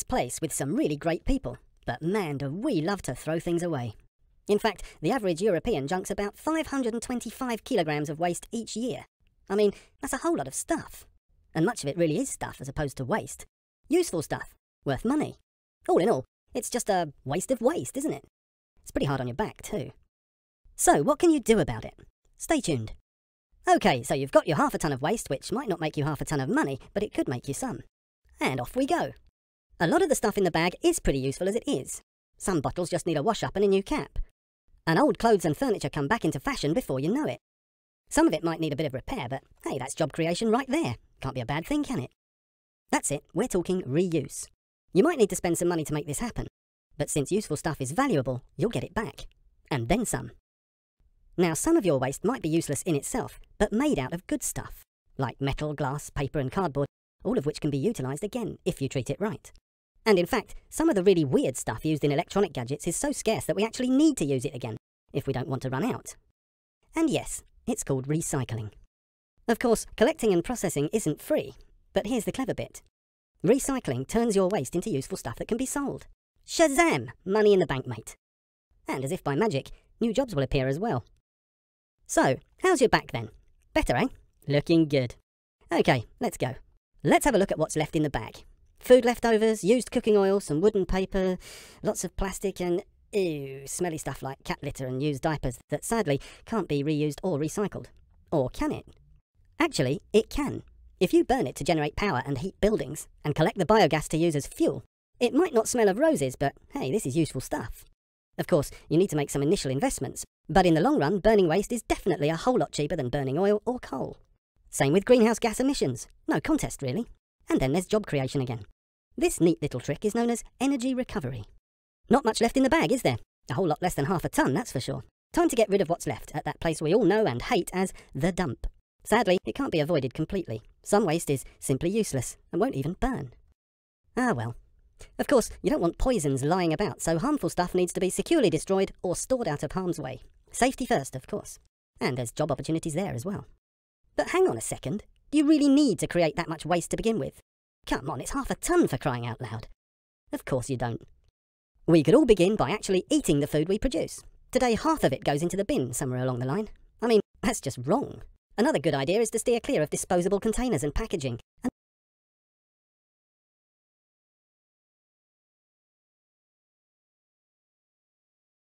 place with some really great people, but man, do we love to throw things away. In fact, the average European junks about 525 kilograms of waste each year. I mean, that's a whole lot of stuff. And much of it really is stuff as opposed to waste. Useful stuff, worth money. All in all, it's just a waste of waste, isn't it? It's pretty hard on your back too. So, what can you do about it? Stay tuned. Okay, so you've got your half a ton of waste, which might not make you half a ton of money, but it could make you some. And off we go. A lot of the stuff in the bag is pretty useful as it is. Some bottles just need a wash-up and a new cap. And old clothes and furniture come back into fashion before you know it. Some of it might need a bit of repair, but hey, that's job creation right there. Can't be a bad thing, can it? That's it, we're talking reuse. You might need to spend some money to make this happen, but since useful stuff is valuable, you'll get it back. And then some. Now, some of your waste might be useless in itself, but made out of good stuff, like metal, glass, paper and cardboard, all of which can be utilised again if you treat it right. And in fact, some of the really weird stuff used in electronic gadgets is so scarce that we actually need to use it again, if we don't want to run out. And yes, it's called recycling. Of course, collecting and processing isn't free, but here's the clever bit. Recycling turns your waste into useful stuff that can be sold. Shazam! Money in the bank, mate. And as if by magic, new jobs will appear as well. So, how's your back then? Better, eh? Looking good. Okay, let's go. Let's have a look at what's left in the bag. Food leftovers, used cooking oil, some wooden paper, lots of plastic and, ew, smelly stuff like cat litter and used diapers that sadly can't be reused or recycled. Or can it? Actually, it can. If you burn it to generate power and heat buildings, and collect the biogas to use as fuel, it might not smell of roses, but hey, this is useful stuff. Of course, you need to make some initial investments, but in the long run, burning waste is definitely a whole lot cheaper than burning oil or coal. Same with greenhouse gas emissions. No contest, really. And then there's job creation again. This neat little trick is known as energy recovery. Not much left in the bag, is there? A whole lot less than half a ton, that's for sure. Time to get rid of what's left at that place we all know and hate as the dump. Sadly, it can't be avoided completely. Some waste is simply useless and won't even burn. Ah well. Of course, you don't want poisons lying about, so harmful stuff needs to be securely destroyed or stored out of harm's way. Safety first, of course. And there's job opportunities there as well. But hang on a second. Do you really need to create that much waste to begin with? Come on, it's half a ton for crying out loud. Of course you don't. We could all begin by actually eating the food we produce. Today, half of it goes into the bin somewhere along the line. I mean, that's just wrong. Another good idea is to steer clear of disposable containers and packaging, and